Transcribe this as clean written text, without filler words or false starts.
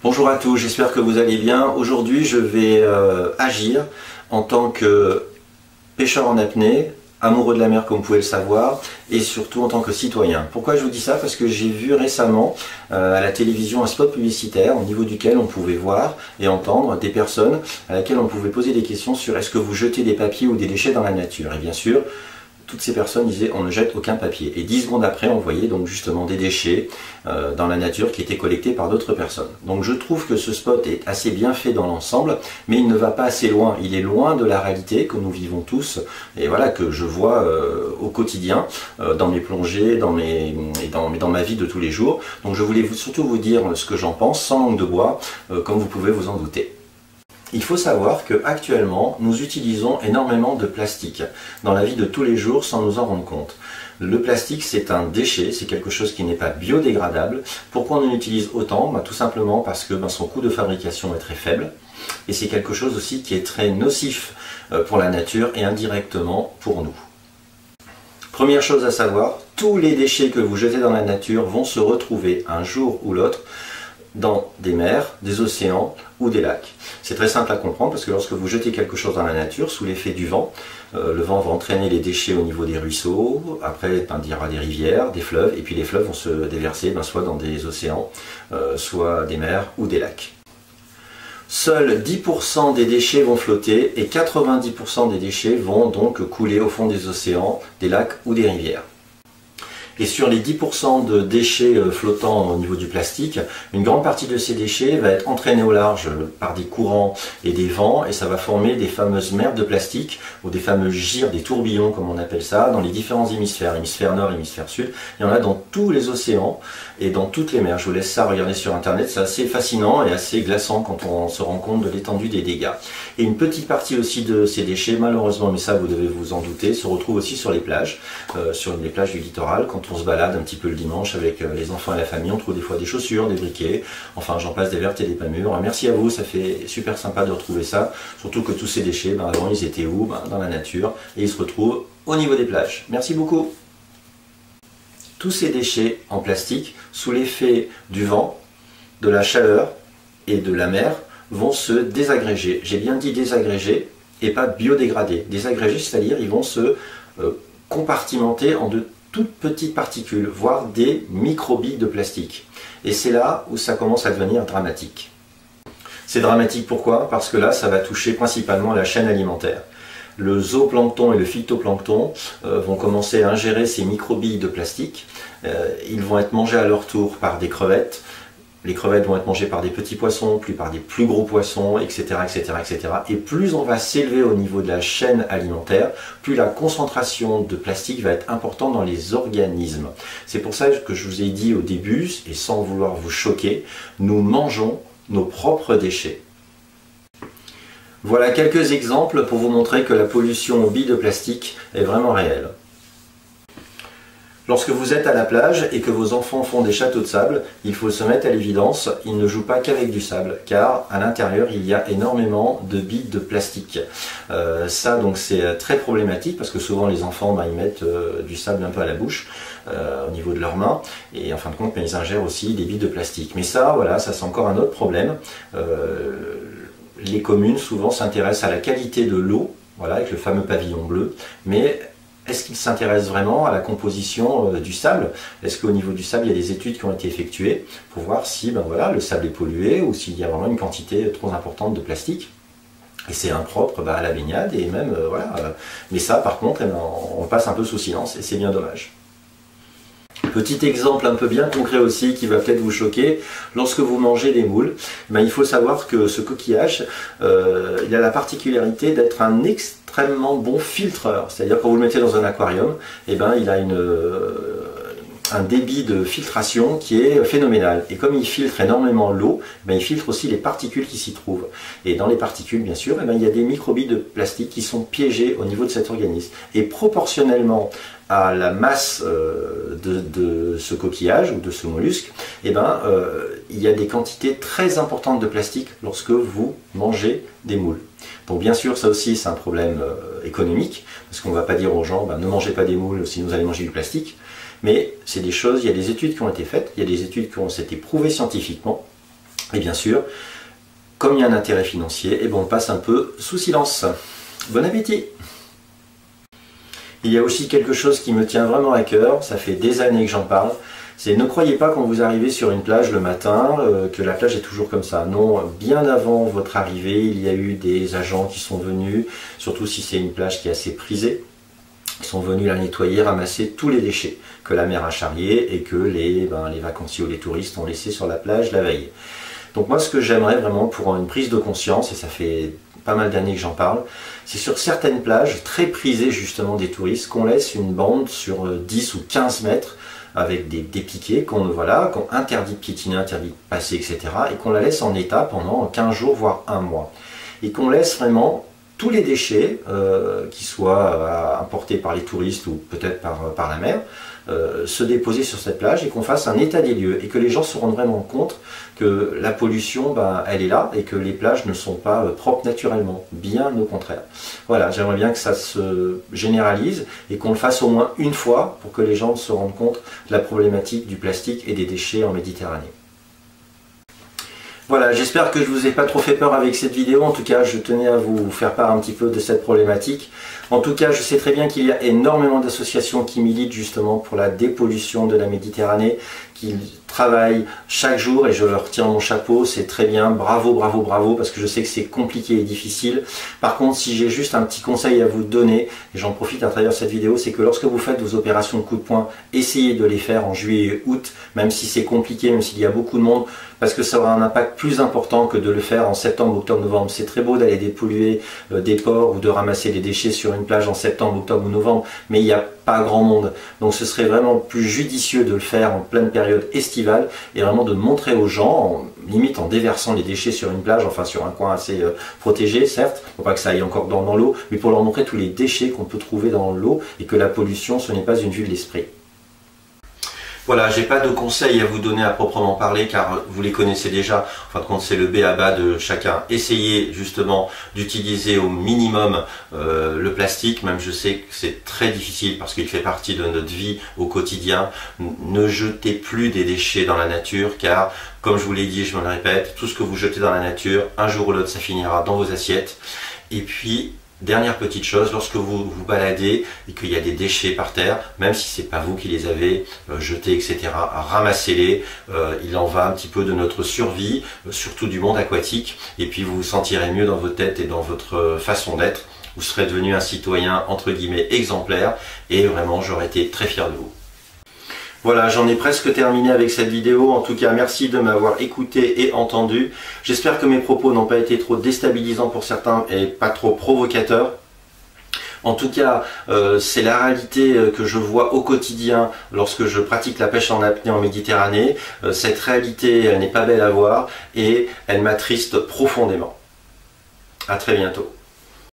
Bonjour à tous, j'espère que vous allez bien. Aujourd'hui, je vais agir en tant que pêcheur en apnée, amoureux de la mer comme vous pouvez le savoir, et surtout en tant que citoyen. Pourquoi je vous dis ça? Parce que j'ai vu récemment à la télévision un spot publicitaire au niveau duquel on pouvait voir et entendre des personnes à laquelle on pouvait poser des questions sur est-ce que vous jetez des papiers ou des déchets dans la nature. Et bien sûr, toutes ces personnes disaient on ne jette aucun papier. Et 10 secondes après, on voyait donc justement des déchets dans la nature qui étaient collectés par d'autres personnes. Donc je trouve que ce spot est assez bien fait dans l'ensemble, mais il ne va pas assez loin. Il est loin de la réalité que nous vivons tous, et voilà, que je vois au quotidien, dans mes plongées, dans ma vie de tous les jours. Donc je voulais surtout vous dire ce que j'en pense, sans langue de bois, comme vous pouvez vous en douter. Il faut savoir qu'actuellement, nous utilisons énormément de plastique dans la vie de tous les jours sans nous en rendre compte. Le plastique, c'est un déchet, c'est quelque chose qui n'est pas biodégradable. Pourquoi on en utilise autant? Tout simplement parce que son coût de fabrication est très faible. Et c'est quelque chose aussi qui est très nocif pour la nature et indirectement pour nous. Première chose à savoir, tous les déchets que vous jetez dans la nature vont se retrouver un jour ou l'autre dans des mers, des océans ou des lacs. C'est très simple à comprendre parce que lorsque vous jetez quelque chose dans la nature, sous l'effet du vent, le vent va entraîner les déchets au niveau des ruisseaux, après il y aura des rivières, des fleuves, et puis les fleuves vont se déverser soit dans des océans, soit des mers ou des lacs. Seuls 10% des déchets vont flotter et 90% des déchets vont donc couler au fond des océans, des lacs ou des rivières. Et sur les 10% de déchets flottants au niveau du plastique, une grande partie de ces déchets va être entraînée au large par des courants et des vents, et ça va former des fameuses mers de plastique, ou des fameux gyres, des tourbillons comme on appelle ça, dans les différents hémisphères, hémisphère nord, hémisphère sud. Il y en a dans tous les océans et dans toutes les mers. Je vous laisse ça regarder sur internet, c'est assez fascinant et assez glaçant quand on se rend compte de l'étendue des dégâts. Et une petite partie aussi de ces déchets, malheureusement, mais ça vous devez vous en douter, se retrouve aussi sur les plages du littoral. Quand on se balade un petit peu le dimanche avec les enfants et la famille, on trouve des fois des chaussures, des briquets, enfin j'en passe, des vertes et des pas mûres. Merci à vous, ça fait super sympa de retrouver ça, surtout que tous ces déchets, avant ils étaient où? Dans la nature, et ils se retrouvent au niveau des plages. Merci beaucoup. Tous ces déchets en plastique, sous l'effet du vent, de la chaleur et de la mer, vont se désagréger. J'ai bien dit désagréger et pas biodégrader. Désagréger, c'est-à-dire ils vont se compartimenter en de toutes petites particules, voire des microbilles de plastique. Et c'est là où ça commence à devenir dramatique. C'est dramatique pourquoi? Parce que là, ça va toucher principalement la chaîne alimentaire. Le zooplancton et le phytoplancton vont commencer à ingérer ces microbilles de plastique. Ils vont être mangés à leur tour par des crevettes. Les crevettes vont être mangées par des petits poissons, puis par des plus gros poissons, etc., etc., etc. Et plus on va s'élever au niveau de la chaîne alimentaire, plus la concentration de plastique va être importante dans les organismes. C'est pour ça que je vous ai dit au début, et sans vouloir vous choquer, nous mangeons nos propres déchets. Voilà quelques exemples pour vous montrer que la pollution aux billes de plastique est vraiment réelle. Lorsque vous êtes à la plage et que vos enfants font des châteaux de sable, il faut se mettre à l'évidence, ils ne jouent pas qu'avec du sable, car à l'intérieur il y a énormément de billes de plastique. Ça donc c'est très problématique parce que souvent les enfants ils mettent du sable un peu à la bouche au niveau de leurs mains et en fin de compte ils ingèrent aussi des billes de plastique. Mais ça voilà, ça c'est encore un autre problème. Les communes souvent s'intéressent à la qualité de l'eau, voilà, avec le fameux pavillon bleu, mais est-ce qu'ils s'intéressent vraiment à la composition du sable? Est-ce qu'au niveau du sable, il y a des études qui ont été effectuées pour voir si le sable est pollué ou s'il y a vraiment une quantité trop importante de plastique? Et c'est impropre à la baignade et même, mais ça par contre, on passe un peu sous silence et c'est bien dommage. Petit exemple un peu bien concret aussi qui va peut-être vous choquer, lorsque vous mangez des moules, il faut savoir que ce coquillage, il a la particularité d'être un extrêmement bon filtreur. C'est-à-dire quand vous le mettez dans un aquarium, il a un débit de filtration qui est phénoménal. Et comme il filtre énormément l'eau, il filtre aussi les particules qui s'y trouvent. Et dans les particules, bien sûr, il y a des microbilles de plastique qui sont piégées au niveau de cet organisme. Et proportionnellement à la masse de ce coquillage ou de ce mollusque, il y a des quantités très importantes de plastique lorsque vous mangez des moules. Donc bien sûr, ça aussi c'est un problème économique, parce qu'on ne va pas dire aux gens ne mangez pas des moules si vous allez manger du plastique. Mais c'est des choses, il y a des études qui ont été faites, il y a des études qui ont été prouvées scientifiquement Et bien sûr, comme il y a un intérêt financier, et ben on passe un peu sous silence. Bon appétit! Il y a aussi quelque chose qui me tient vraiment à cœur, ça fait des années que j'en parle, c'est ne croyez pas quand vous arrivez sur une plage le matin que la plage est toujours comme ça. Non, bien avant votre arrivée, il y a eu des agents qui sont venus, surtout si c'est une plage qui est assez prisée, qui sont venus la nettoyer, ramasser tous les déchets que la mer a charriés et que les vacanciers ou les touristes ont laissés sur la plage la veille. Donc moi ce que j'aimerais vraiment pour une prise de conscience, et ça fait pas mal d'années que j'en parle, c'est sur certaines plages très prisées justement des touristes qu'on laisse une bande sur 10 ou 15 mètres avec des piquets qu'on interdit de piétiner, interdit de passer, etc. et qu'on la laisse en état pendant 15 jours voire un mois. Et qu'on laisse vraiment tous les déchets, qui soient importés par les touristes ou peut-être par la mer, se déposer sur cette plage et qu'on fasse un état des lieux et que les gens se rendent vraiment compte que la pollution, elle est là et que les plages ne sont pas propres naturellement, bien au contraire. Voilà, j'aimerais bien que ça se généralise et qu'on le fasse au moins une fois pour que les gens se rendent compte de la problématique du plastique et des déchets en Méditerranée. Voilà, j'espère que je vous ai pas trop fait peur avec cette vidéo. En tout cas, je tenais à vous faire part un petit peu de cette problématique. En tout cas, je sais très bien qu'il y a énormément d'associations qui militent justement pour la dépollution de la Méditerranée, qui travaillent chaque jour et je leur tire mon chapeau, c'est très bien, bravo, bravo, bravo, parce que je sais que c'est compliqué et difficile. Par contre, si j'ai juste un petit conseil à vous donner, et j'en profite à travers cette vidéo, c'est que lorsque vous faites vos opérations de coup de poing, essayez de les faire en juillet et août, même si c'est compliqué, même s'il y a beaucoup de monde, parce que ça aura un impact plus important que de le faire en septembre, octobre, novembre. C'est très beau d'aller dépolluer des ports ou de ramasser des déchets sur une plage en septembre, octobre ou novembre, mais il n'y a pas grand monde. Donc ce serait vraiment plus judicieux de le faire en pleine période estivale et vraiment de montrer aux gens, limite en déversant les déchets sur une plage, enfin sur un coin assez protégé, certes, pour pas que ça aille encore dans l'eau, mais pour leur montrer tous les déchets qu'on peut trouver dans l'eau et que la pollution, ce n'est pas une vue de l'esprit. Voilà, j'ai pas de conseils à vous donner à proprement parler car vous les connaissez déjà. En fin de compte, c'est le b.a.-ba de chacun. Essayez justement d'utiliser au minimum le plastique, même je sais que c'est très difficile parce qu'il fait partie de notre vie au quotidien. Ne jetez plus des déchets dans la nature car, comme je vous l'ai dit, je me le répète, tout ce que vous jetez dans la nature, un jour ou l'autre, ça finira dans vos assiettes. Et puis, dernière petite chose, lorsque vous vous baladez et qu'il y a des déchets par terre, même si c'est pas vous qui les avez jetés, etc., ramassez-les. Il en va un petit peu de notre survie, surtout du monde aquatique, et puis vous vous sentirez mieux dans votre tête et dans votre façon d'être. Vous serez devenu un citoyen entre guillemets exemplaire et vraiment j'aurais été très fier de vous. Voilà, j'en ai presque terminé avec cette vidéo. En tout cas, merci de m'avoir écouté et entendu. J'espère que mes propos n'ont pas été trop déstabilisants pour certains et pas trop provocateurs. En tout cas, c'est la réalité que je vois au quotidien lorsque je pratique la pêche en apnée en Méditerranée. Cette réalité, elle n'est pas belle à voir et elle m'attriste profondément. À très bientôt.